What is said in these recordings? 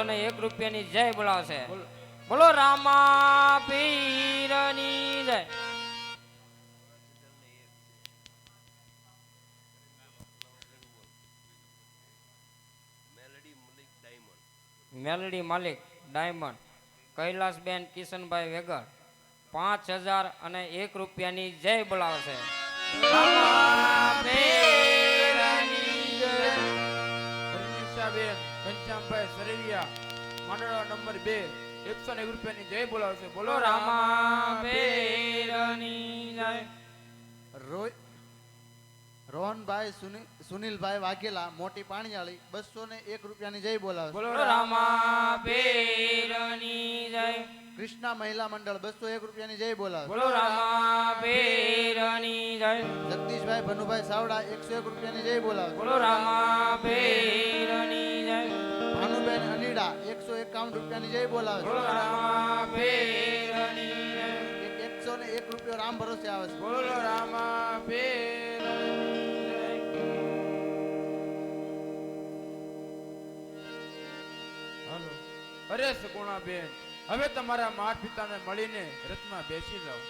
501 રૂપિયાની જય બોલાવશે. બોલો રામા પીરની જય. મેલડી માલિક ડાયમંડ કૈલાસબેન કિશનભાઈ વેગર 5001 રૂપિયાની જય બોલાવશે. ઘનશ્યામભાઈ સરૈયા માંડવા નંબર 2 101 રૂપિયાની જય બોલાવશે. બોલો રામા પીરની જય. રોહનભાઈ સુનિલભાઈ વાઘેલા મોટી પાણીયાળી 201 રૂપિયાની જય બોલાવે. બોલો રામા પીરની જય. કૃષ્ણા મહિલા મંડળ 201 રૂપિયાની જય બોલાવે. બોલો રામા પીરની જય. જગદીશભાઈ ભનુભાઈ સાવડા 101 રૂપિયાની જય બોલાવે. બોલો રામા પીરની જય. ભાનુબેન અલીડા 151 રૂપિયાની જય બોલાવે. બોલો રામા પીરની જય. 101 રૂપિયો રામ ભરોસે આવે છે. બોલો રામા પીરની જય. હાલો અરે સગુણા બેન, હવે તમારા માતા પિતાને મળીને રથમાં બેસી જાઓ.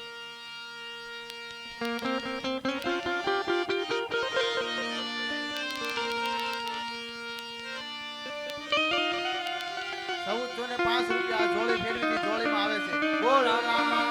₹1405 જોડી ફેરવીથી જોડીમાં આવે છે. બોલો રામા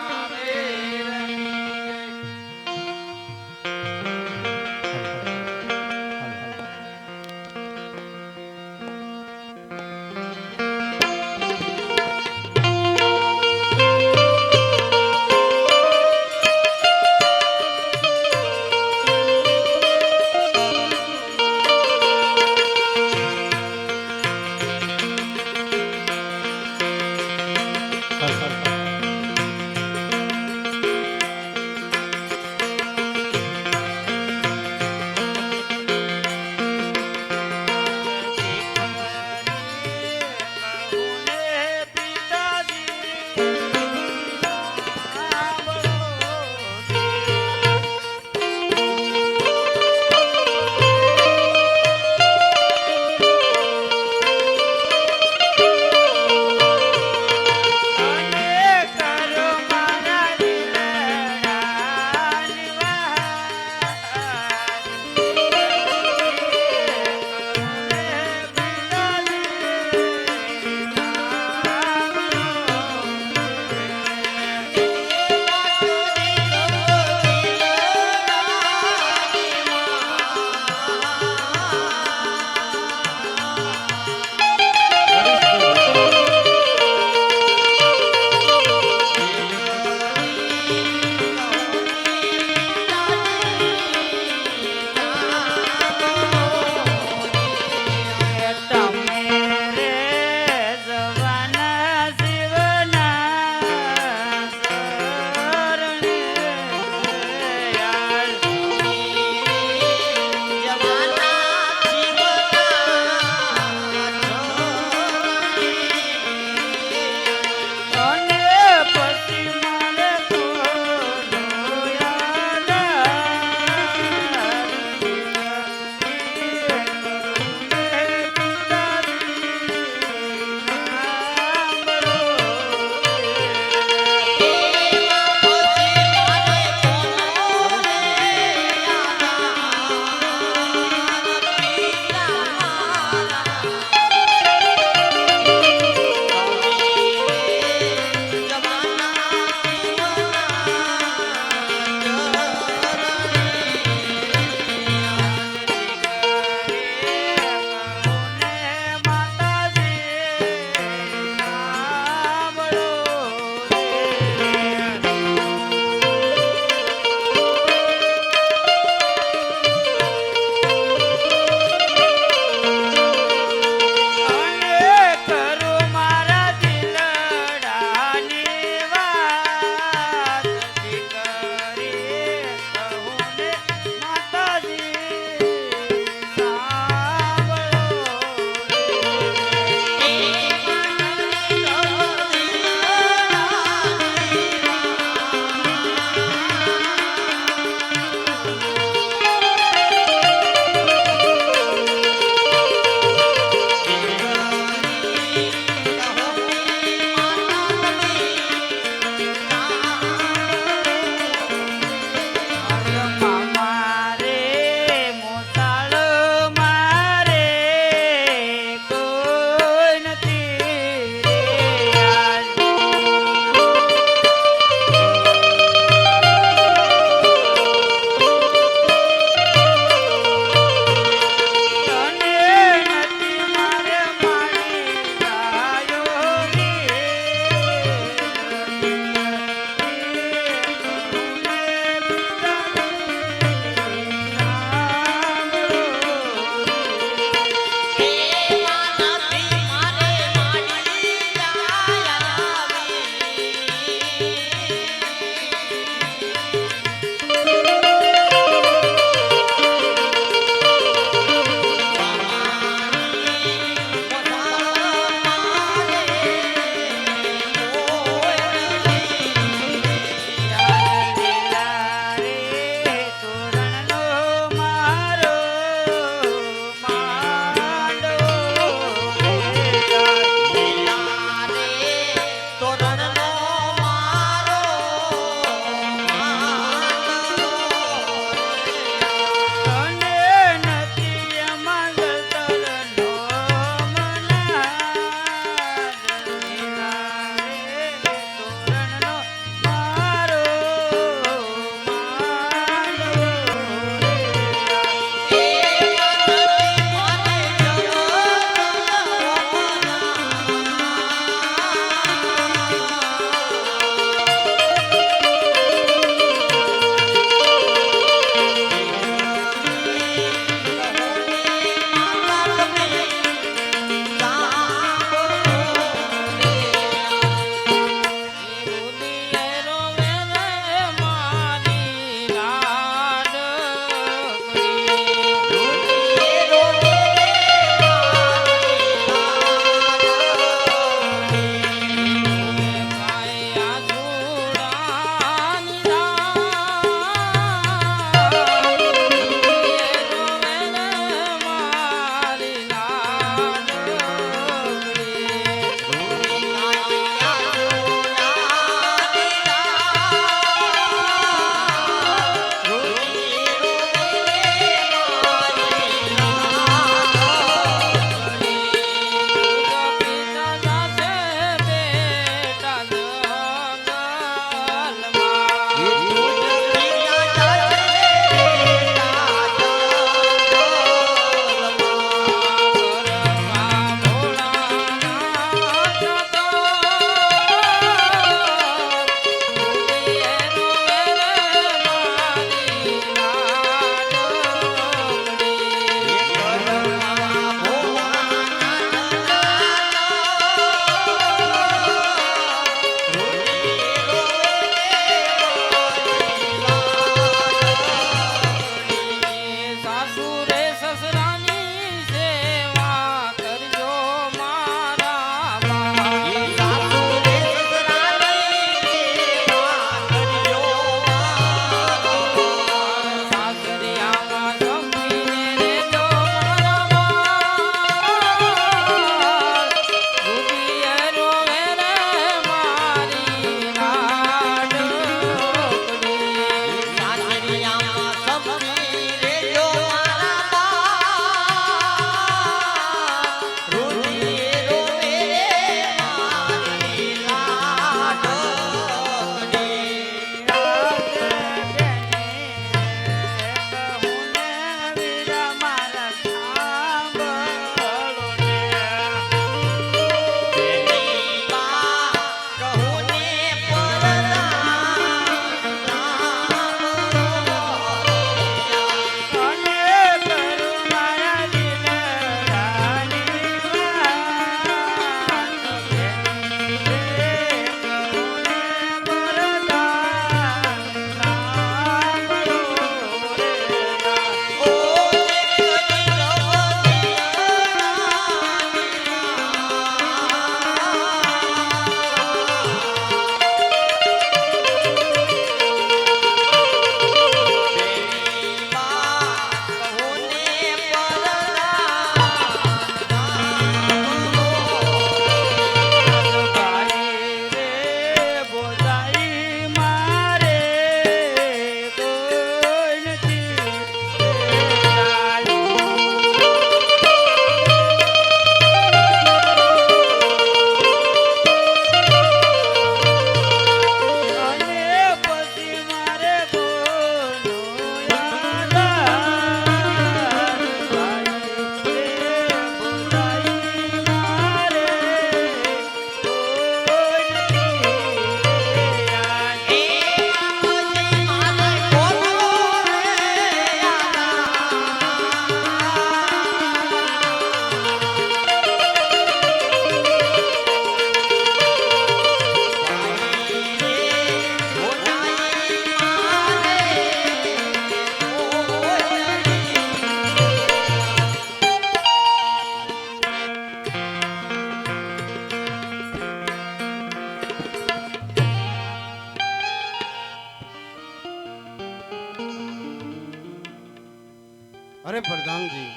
અરે પ્રધાનજી,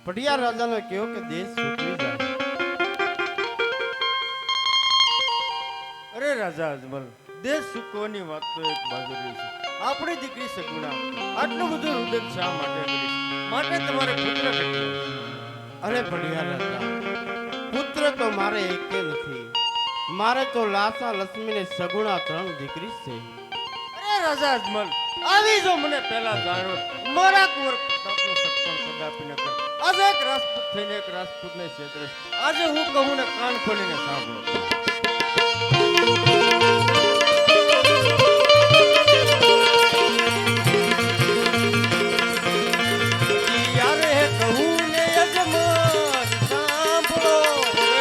પટિયાર રાજાને કહ્યો કે દેશ છૂટવી જાય. અરે રાજા અજમલ, દેશ સુકવાની વાત તો એક બાજુ રહી છે. આપણી દીકરી સગુણા આટલું બધું રુદન શા માટે કરી? માટે તમારે પુત્ર કેટલો? અરે પટિયાર રાજા, પુત્ર તો મારે એકે નથી. મારે તો લાસા લક્ષ્મીને સગુણા 3 દીકરી છે. અરે રાજા અજમલ, આવી જો મને પહેલા જાણો, મારા કુંવર પ્રતાપનો સત્પણ કદાપી ન કર. આજે એક રાજપૂત થઈને એક રાજપૂતને છેતરે. આજે હું કહું ને કાન ખોલીને સાંભળો. યારે કહું ને અજમલ સાંભળો રે.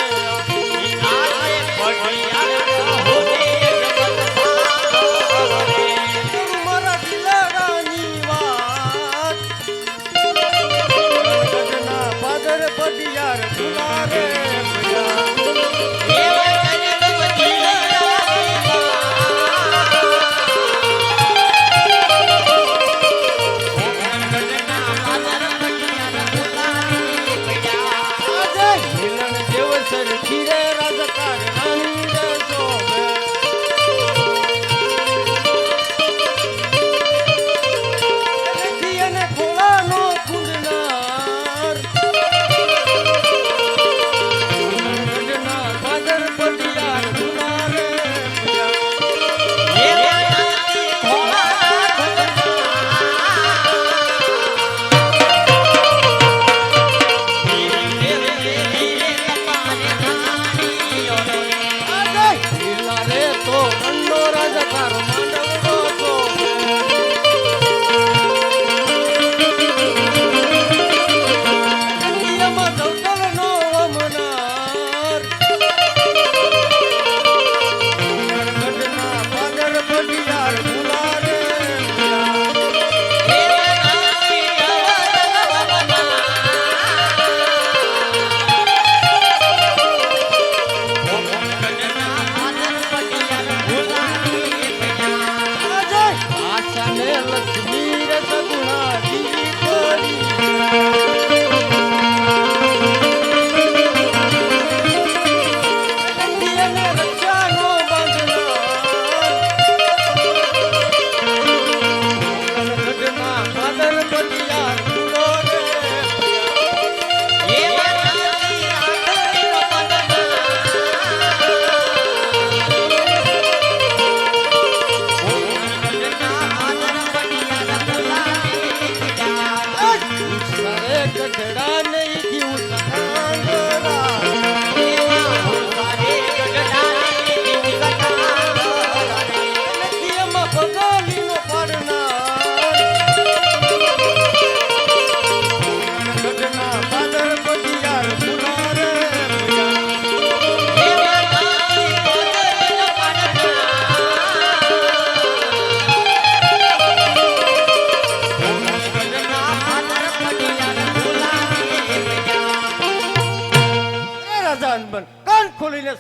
મારા દિલારાની વાત ગગના પાદર પટિયાર દુલારે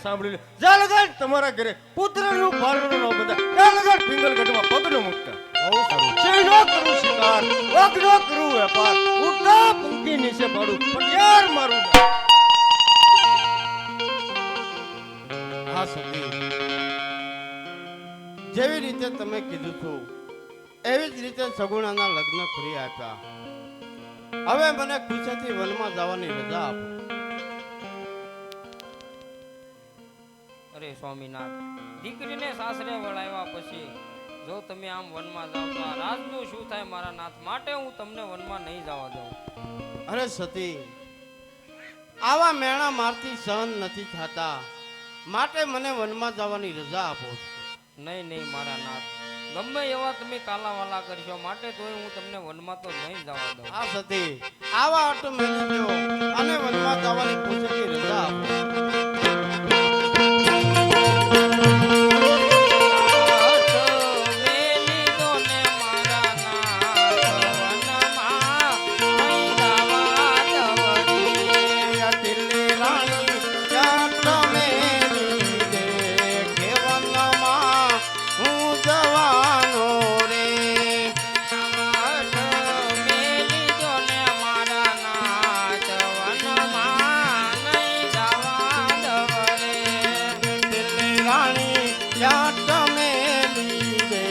સાંભળી લે. જા લગાડ તમારા ઘરે પુત્રનું પાલનું ન બંધા. જા લગાડ પિંગલગઢમાં પગનું મુકતા. બહુ સારું. ચેનો કરું શિકાર, વગનો કરું વેપાર, ઉઠા પંકી નીચે પાડું, પણ યાર મારું હા સતી, જેવી રીતે તમે કીધું છું એવી જ રીતે સગુણાના લગ્ન કરી આપ્યા. હવે મને ખુશીથી વનમાં જવાની રજા આપો. અરે સ્વામીનાથ, દીકરીને સાસરે વળાવ્યા પછી જો તમે આમ વનમાં જાવ તો આ રાજનું શું થાય મારા નાથ? માટે હું તમને વનમાં નહીં જવા દઉં. અરે સતી, આવા મેણા મારથી સહન નથી થતા, માટે મને વનમાં જવાની રજા આપો. નહીં નહીં મારા નાથ, ગમે એવા તમે કાલાવાલા કરશો માટે તોય હું તમને વનમાં તો નહીં જવા દઉં. આ સતી, આવા આટો મેળવી દો અને વનમાં જવાની ખુશીથી રજા આપો. મેલી જો ને મેલી રે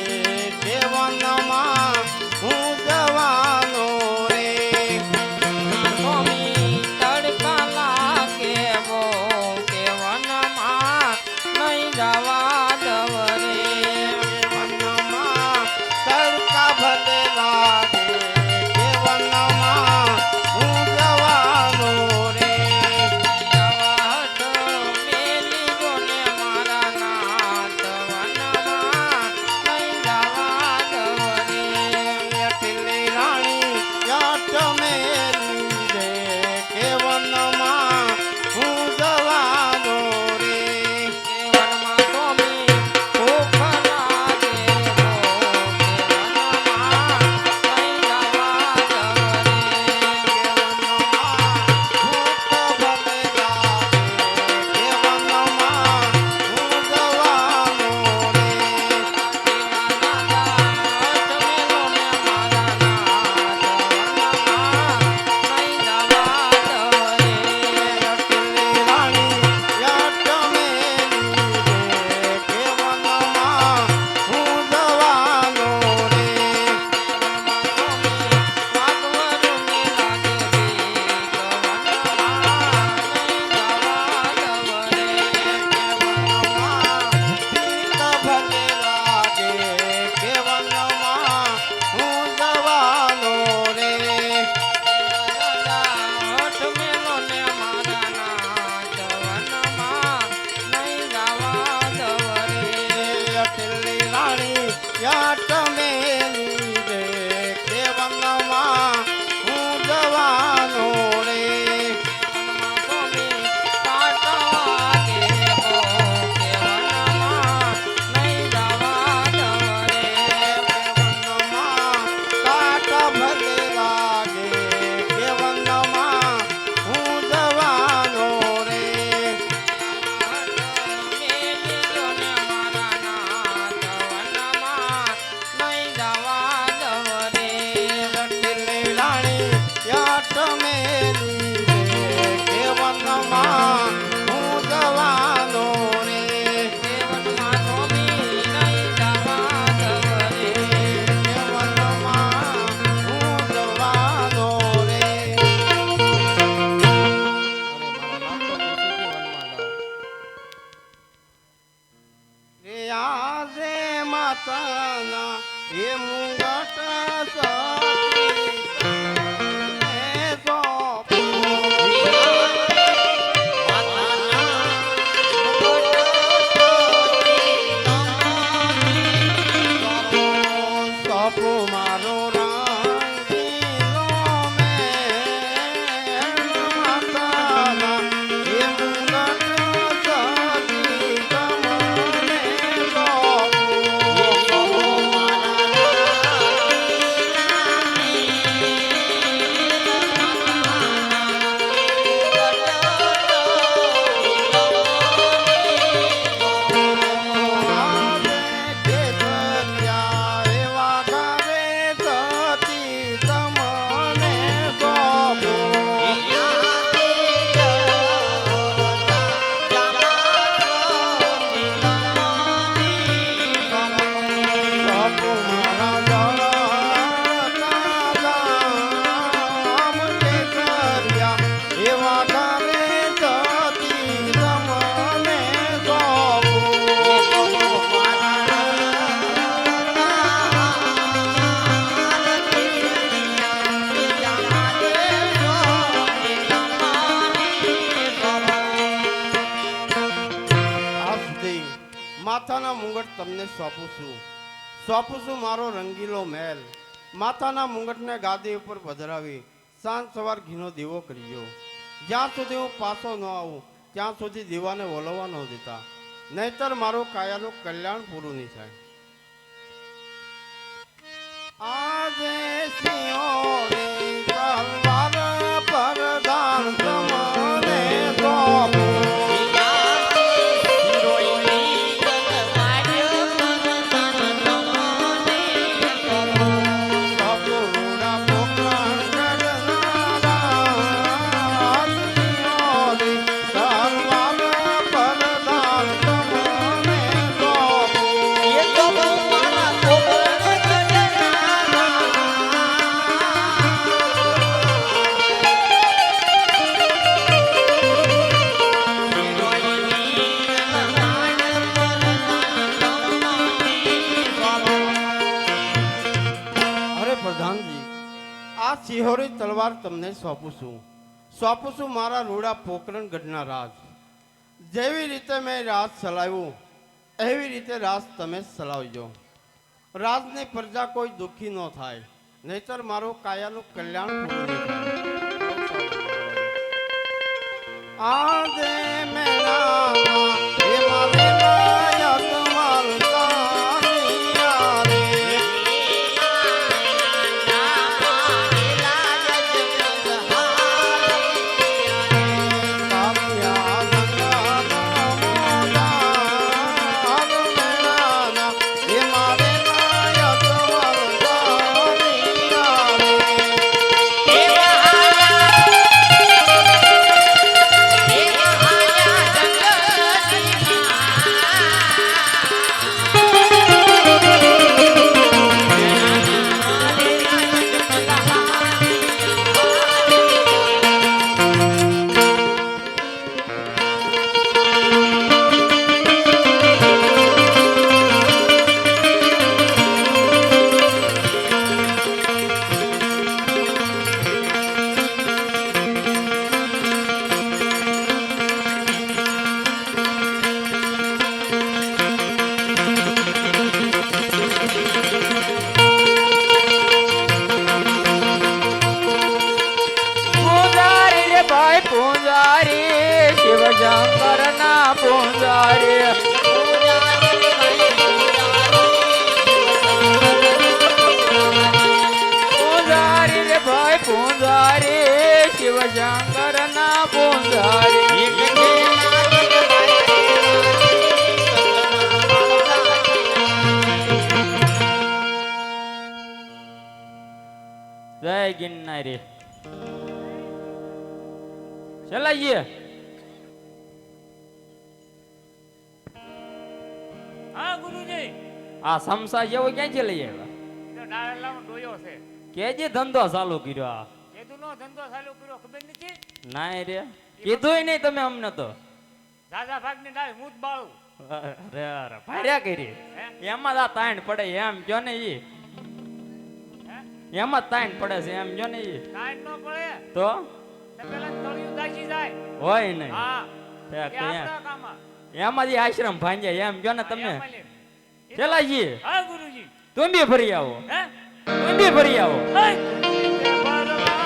કેવનમાં હું જવાનો રે સ્વામી તડકા લાગે બો કે વનમાં નહીં જવા દવ રે કેવનમાં તડકા ભલે લાગે કેવનમાં હું જવાનો રે જવાટ મેલી જો ને મારા નાથ વનમાં નહીં જવા દવ રે અટલી રાણી યાટ મેલી રે કેવનમાં હું જવાનો રે વનમાં સ્વામી ભૂખ લાગે બો કે વનમાં નહીં જવા દવ રે યાટ મેલી રે કેવનમાં હું જવાનો રે કાટ ભલે લાગે કેવનમાં હું જવાનો રે રટલી રાણી યાટ મેલી રે કેવનમાં હું જવાનો રે કેવનમાં હું જવાનો રે રે આજે માતાના એ મુંગટ સાથી એ સોપો મારો રંગીલો મેલ માતાના એ મુંગટ સાથી તમને માથાના મુંગટ તમને સોંપું છું મારો રંગીલો મહેલ માથાના મુંગટને ગાદી ઉપર પધરાવી સાંજ સવાર ઘીનો દીવો કર્યો જ્યાં સુધી હું પાછો ન આવું ત્યાં સુધી દીવાને વલોવા ન દેતા નહીતર મારો કાયાનું કલ્યાણ પૂરું નહીં થાય આજે સિંહોની તલવાર પરદાન તમને સોંપું આ સિહોરી તલવાર તમને સોંપું છું મારા રૂડા પોકરણ ગઢના રાજ. જેવી રીતે મેં રાજ ચલાવ્યું એવી રીતે રાજ તમે ચલાવજો. રાજની પ્રજા કોઈ દુઃખી ન થાય, નહીતર મારું કાયાનું કલ્યાણ પૂરું નહીં થાય. આજે મેળાના એ મારે નાયક માલતાનિયા રે. કાપિયા ગંગાના મોલાર મેળાના એ મારે નાયક માલતાનિયા રે. પૂંજારી રે ભાઈ પૂંજારી, શિવશંકર ના પૂંજારી. પૂંજારી રે ભાઈ પૂંજારી, શિવશંકર ના પૂંજારી. જય ગિરનારી. ચલાઈએ. હા ગુરુજી, આ સમસા જેવો ક્યાંથી લઈ આવ્યા? તો ડાળેલાનો ડોયો છે. કેજે ધંધો ચાલુ કર્યો આ? કેદુનો ધંધો ચાલુ કર્યો ખબર નથી? નાય રે, કીધુંય નહીં તમે અમને તો. ઝાઝા ભાગની ડાળ હું જ બાળું. અરે અરે ભાર્યા કરી એમાં જ આ તાણ પડે એમ કયો ને ઈ. હે? એમાં જ તાણ પડે છે એમ કયો ને ઈ. કાંઈ ન પડે તો તો પેલા તળિયું દાજી જાય. હોય નહીં. હા, તે એ કે આપણા કામમાં. એમાં જ ઈ આશ્રમ ભાંજ્યા એમ કયો ને તમે. એમાં લે. એ તો- ચલાજી હા ગુરુજી. તું બી ફરી આવો, હે? તું બી ફરી આવો. હે! ભરવા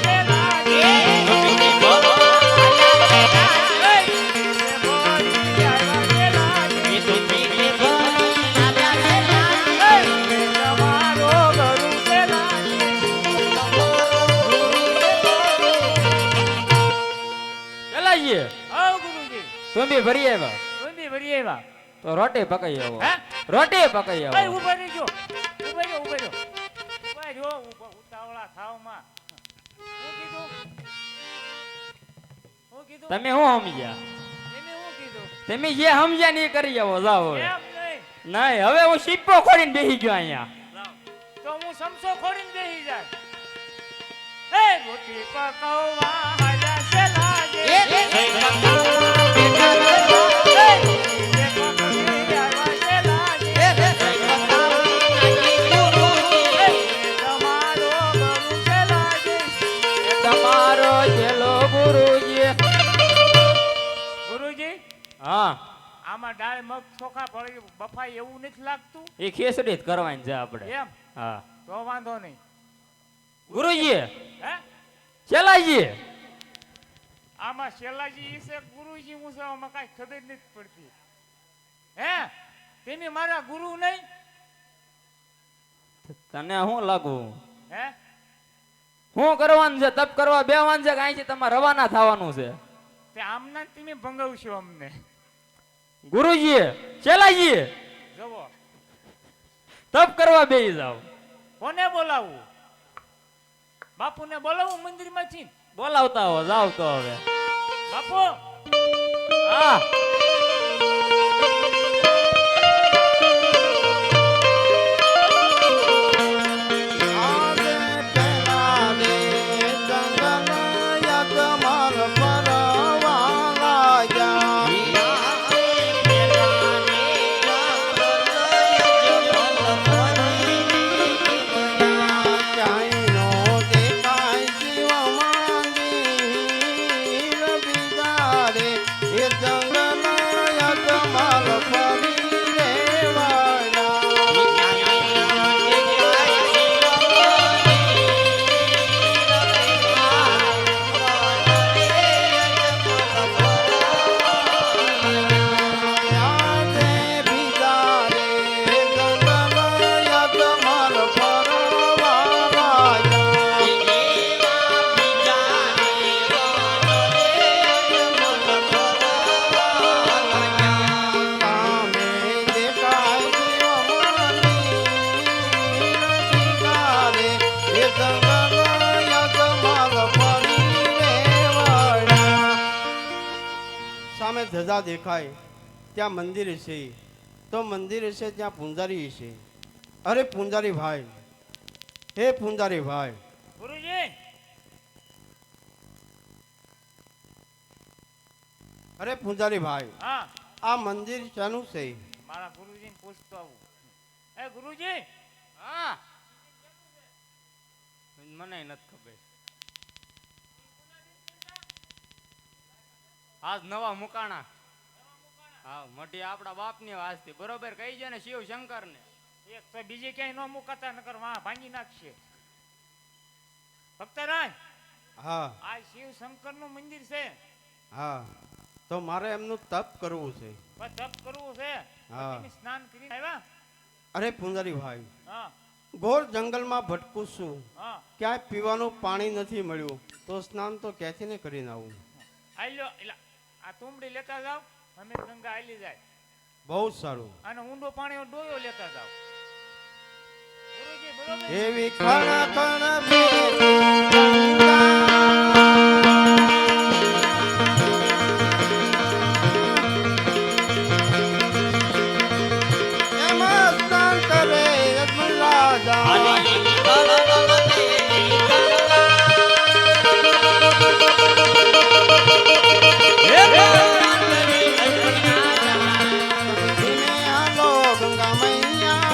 છે લાગે. ચલાજી તું બી ફરી આવ્યા તો રોટી પકાઈ આવો. હે? રોટી પકાઈ આવો. ઉભા રહેજો. ઉતાવળા થાવમાં. શું કીધું? શું કીધું? તમે શું સમજ્યા? એને શું કીધું? તમે જે સમજ્યા ને એ કરી આવો. જાઓ હવે. એમ નહીં. નહીં હવે હું સીપો ખોડીને બેસી ગયો અહીંયા. તો હું સમસો ખોડીને બેસી જાય. એ રોટી પકવવા હાજા છે લાગે. એ રોટી પકવી આવ્યા છે લાગે. તમારો ગુરુ છે લાગે. તમારો ચેલો ગુરુજી. ગુરુજી, હા આમાં ડાળ મગ ચોખા પડી બફાઈ એવું નથી લાગતું? એ ખીચડી જ કરવાની છે આપણે. એમ હા તો વાંધો નહીં. ગુરુજી હે? ચેલાજી આમાં શેલાજી છે ગુરુજી હું છે આમાં કાંઈ ખબર નથી પડતી. હે? તમે મારા ગુરુ નહીં? તને શું લાગુ? હે? શું કરવાનું છે? તપ કરવા બેવાનું છે કે અહીંથી તમારે રવાના થવાનું છે? તે આમના તમે ભંગાવશો અમને. ગુરુજી ચેલાજી જવો તપ કરવા બેસી જાવ. કોને બોલાવું? બાપુને બોલાવું મંદિરમાંથી? બોલાવતા હો જાવ તો હવે. બાપુ હા આજે પેલા રે જંગલ યજમાન પરવા લાગ્યા. ક્યાંયનો ધજા દેખાય ત્યાં મંદિર છે, તો મંદિર છે ત્યાં પૂંજારી છે. અરે પૂંજારી ભાઈ, હે પૂંજારી ભાઈ, ગુરુજી અરે પૂંજારી ભાઈ, હા આ મંદિર શાનું છે? મારા ગુરુજીને પૂછતો આવું. એ ગુરુજી હા મને નથી ખબર. આજ નવા મુકાણા. હા મઢી આપણા બાપની વાસ્તી બરોબર કહી છે ને શિવ શંકર ને. એક તો બીજી ક્યાંય ન મુકાતા નકર વાહ ભાંગી નાખશે. ભક્તરાજ હા આ શિવ શંકર નું મંદિર છે, હા, તો મારે એમનું તપ કરવું છે. પણ તપ કરવું છે. હા. પછી સ્નાન કરીને આવ્યા. અરે પૂંજારી ભાઈ, હા ઘોર જંગલમાં ભટકું છું, હા ક્યાંય પીવાનું પાણી નથી મળ્યું, તો સ્નાન તો ક્યાંથી ને કરીને આવું? આલ્યો એલા આ તુંબડી લેતા જાવ, અમે ગંગા આલી જાય બહુ સારું. અને ઊંડો પાણીનો ડોયો લેતા જાવ. ગુરુજી બરોબર. એવી ખણ ખણ બે એમાં સ્નાન કરે અજમલા જા. ધીમે હાલો ગંગા મૈયા.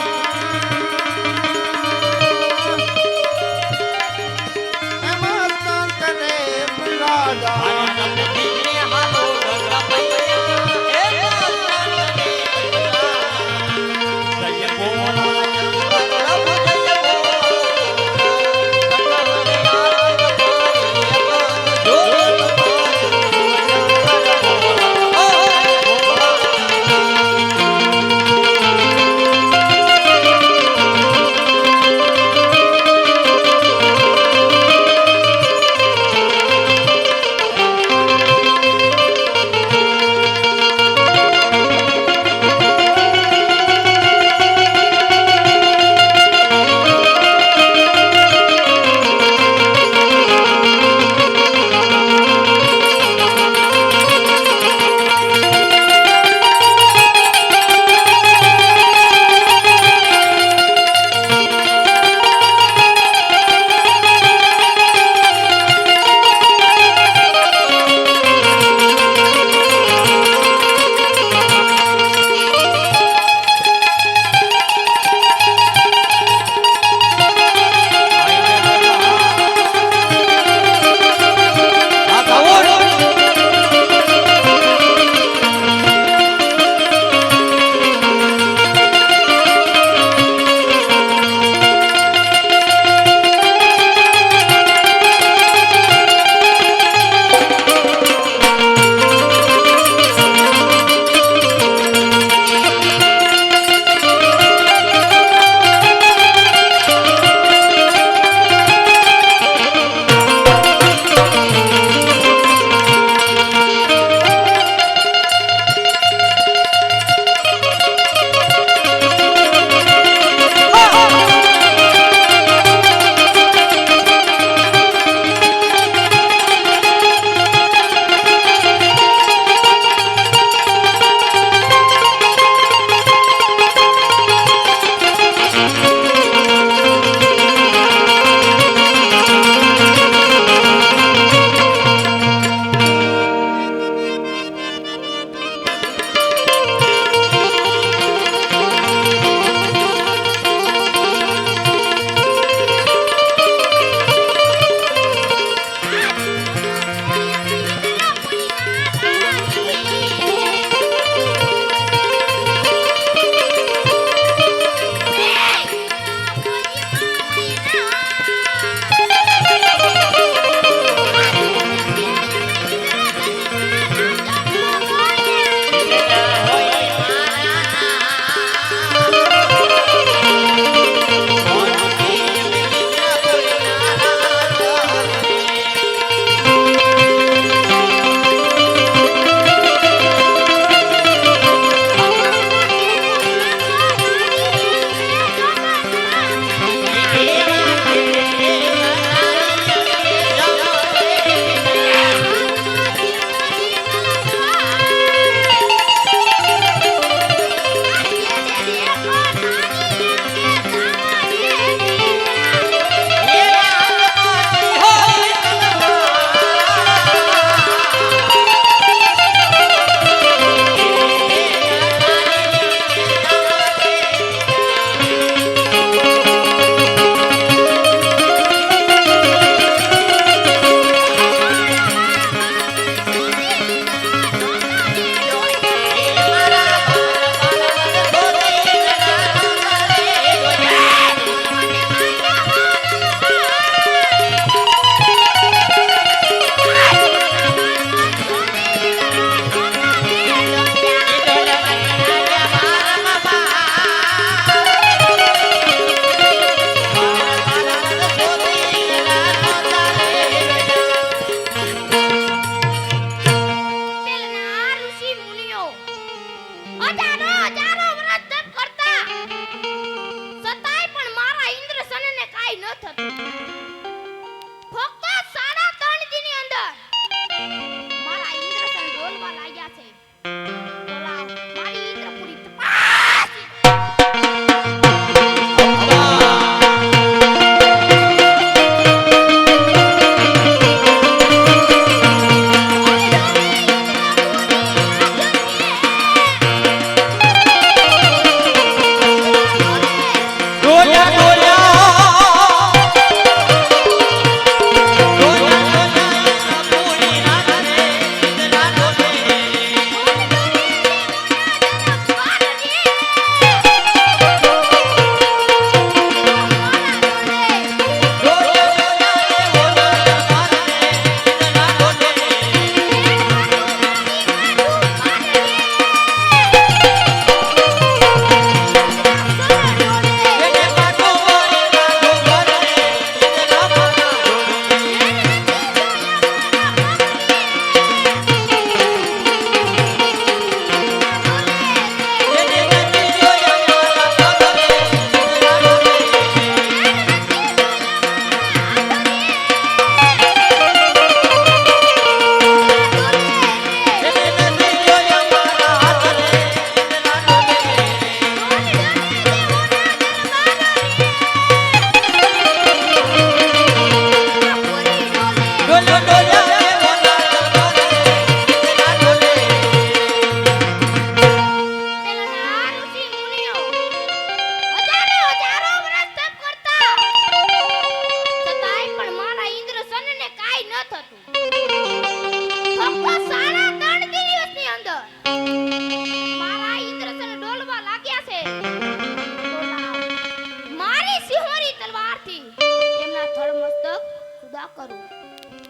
જુદા કરું.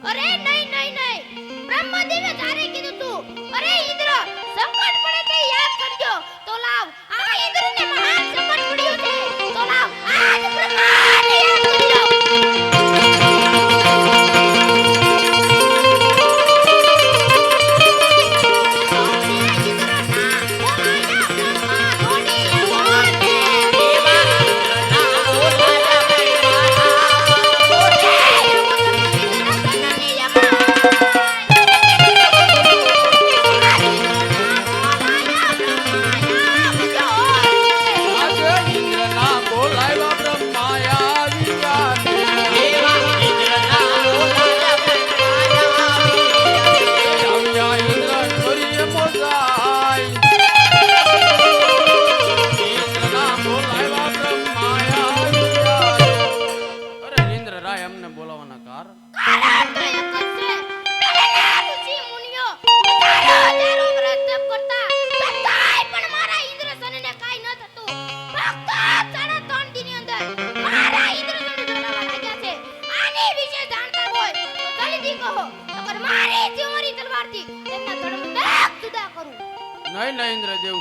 અરે નહીં નહીં નહીં, બ્રહ્મદેવે જારે કીધું તું, અરે ઇન્દ્ર સંકટ પડે તે યાદ કરજો. તો લાવ આ ઇન્દ્રને મહાન સંકટ પડ્યું છે, તો લાવ આજ બ્રહ્માને યાદ કરી લો. આજે ઇન્દ્રના બોલાવ્યા બ્રહ્માયા વિરાને. આવ્યા ઇન્દ્ર ચોરીએ મોજાય. ઇન્દ્રના બોલાવ્યા બ્રહ્માયા વિરાને. અરે ઇન્દ્ર રાય અમને બોલાવવાના કારણ? કારણ તો એક જ છે. પહેલા ઋષિ મુનિઓ હજારો વ્રત તપ કરતા, છતાંય પણ મારા ઇન્દ્રસનને કાંઈ ન થતું. ફક્ત 3.5 દિનની અંદર મારા ઇન્દ્રસન ડોલાવા લાગ્યા છે. આની વિશે જાણતા હોય તો જલ્દી કહો, નકર મારી ચીમરી તલવારથી તેમના ધડમધાક જુદા કરું. નહીં નહીં ઇન્દ્રદેવ,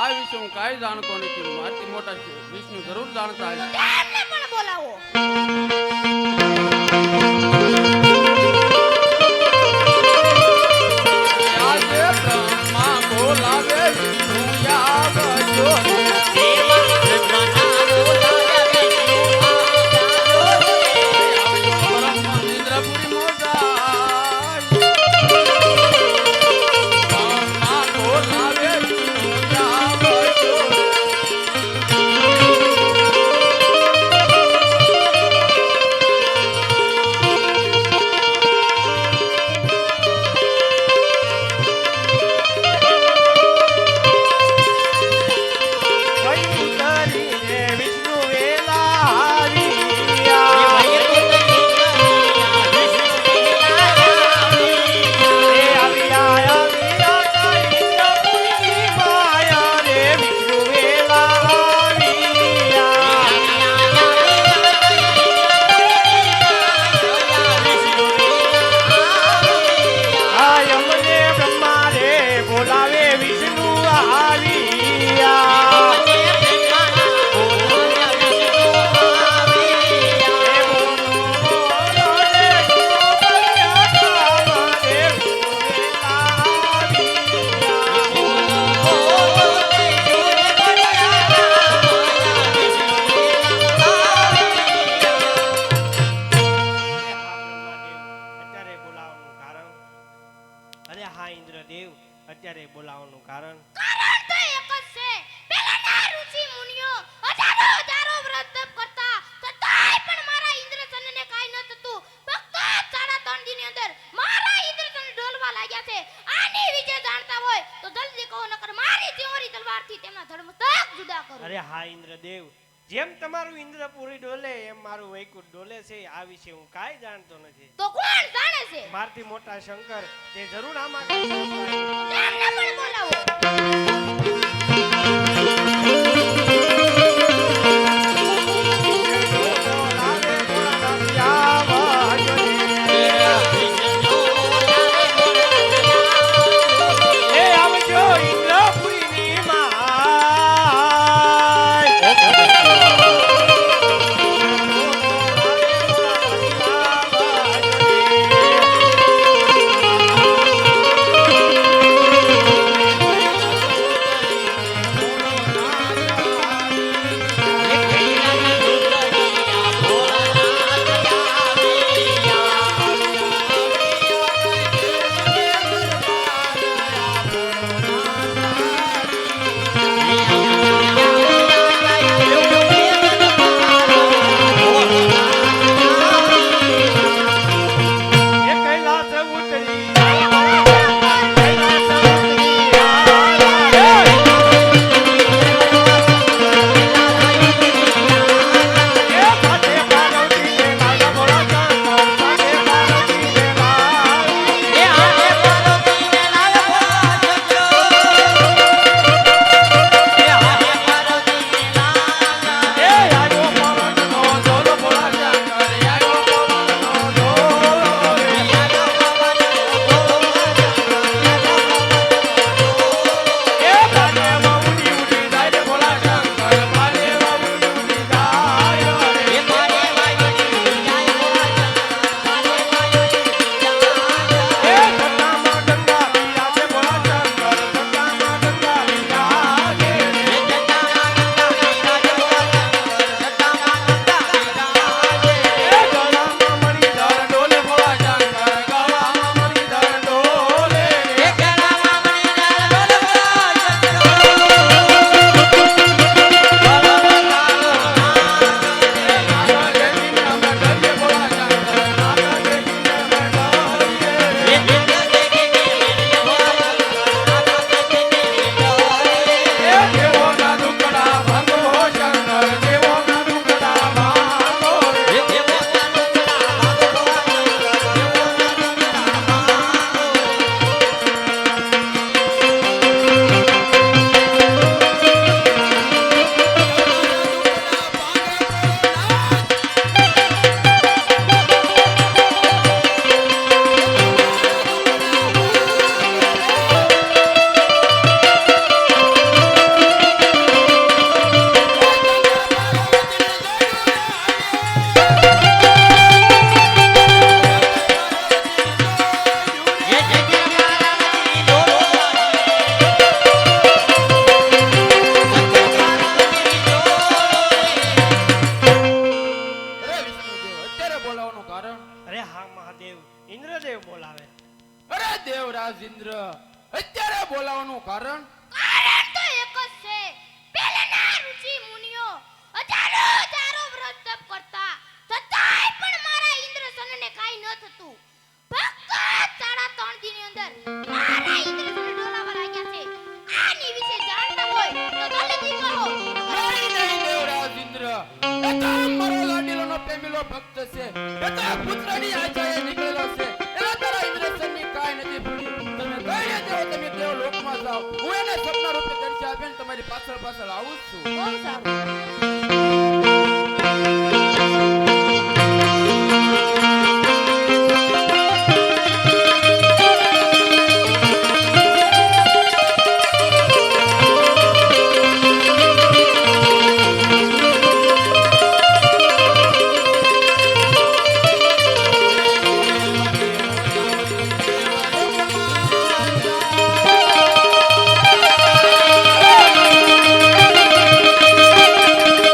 આ વિશે હું કાંઈ જાણતો નથી. મારથી મોટા વિષ્ણુ જરૂર જાણતા હશે. તેમને પણ બોલાવો. આજે બ્રહ્મા બોલાવે વિષ્ણુ આવજો. બ્રહ્મા ઇન્દ્રપુરી મોજાય. બ્રહ્મા બોલાવે વિષ્ણુ આવજો. ઉતરીને વિષ્ણુ વેલા આવ્યા. એ આવ્યા આવ્યા ઇન્દ્રપુરીની માયા રે વિષ્ણુ વેલા આવ્યા. આ યમને બ્રહ્મા રે બોલાવે વિષ્ણુ આવ્યા. અત્યારે બોલાવવાનું કારણ? અરે હા ઇન્દ્રદેવ, અત્યારે બોલાવવાનું કારણ? કારણ તો એક જ છે. પહેલાના ઋષિ મુનિઓ હજારો વ્રત તપ કરતા, છતાંય પણ મારા ઇન્દ્રસનને કાંઈ ન થતું. ફક્ત 3.5 દિનની અંદર મારા ઇન્દ્રસન ડોલવા લાગ્યા છે. આની વિશે જાણતા હોય તો જલ્દી કહો, નકર મારી ચીમરી તલવારથી તેમના ધડમધાક જુદા કરું. અરે હા ઇન્દ્રદેવ, જેમ તમારું ઇન્દ્રપુરી ડોલે એમ મારું વૈકુંઠ ડોલે છે. આ વિશે હું કાંઈ જાણતો નથી. તો કોણ જાણે છે? મારથી મોટા શંકર તે જરૂર આમાં કાંઈ જાણતા હશે. તેમને પણ બોલાવો. એ આવજો ઇન્દ્રપુરીની માય. ઇન્દ્રદેવ બોલાવે. અરે દેવરાજ ઇન્દ્ર અત્યારે બોલાવવાનું કારણ? કારણ તો એક જ છે. પહેલાના ઋષિ મુનિઓ હજારો વ્રત તપ કરતા છતાંય પણ મારા ઇન્દ્રસનને કાંઈ ન થતું. ફક્ત 3.5 દિનની અંદર મારા ઇન્દ્રસન ડોલાવા લાગ્યા છે. આની વિશે જાણતા હોય તો જલ્દી કહો. નહીં નહીં દેવરાજ ઇન્દ્ર, એ તો મારો લાડીલોનો પ્રેમીલો ભક્ત છે. એ તો પુત્રની આશાએ નીકળેલો છે. એના તારા ઇન્દ્રસનની કાંઈ નથી ભૂલી. તમે કહીએ તેવો તમે તેઓ લોકમાં જાઓ. હું એને સપના રૂપે દર્શન આપીને તમારી પાછળ પાછળ આવું જ છું. બહુ સારું. દેવરાજ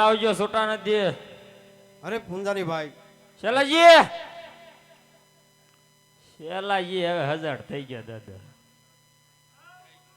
આવજો છૂટા નથી. અરે પૂંજારી ભાઈ, શેલાજી હવે હજાર થઈ ગયા દાદા.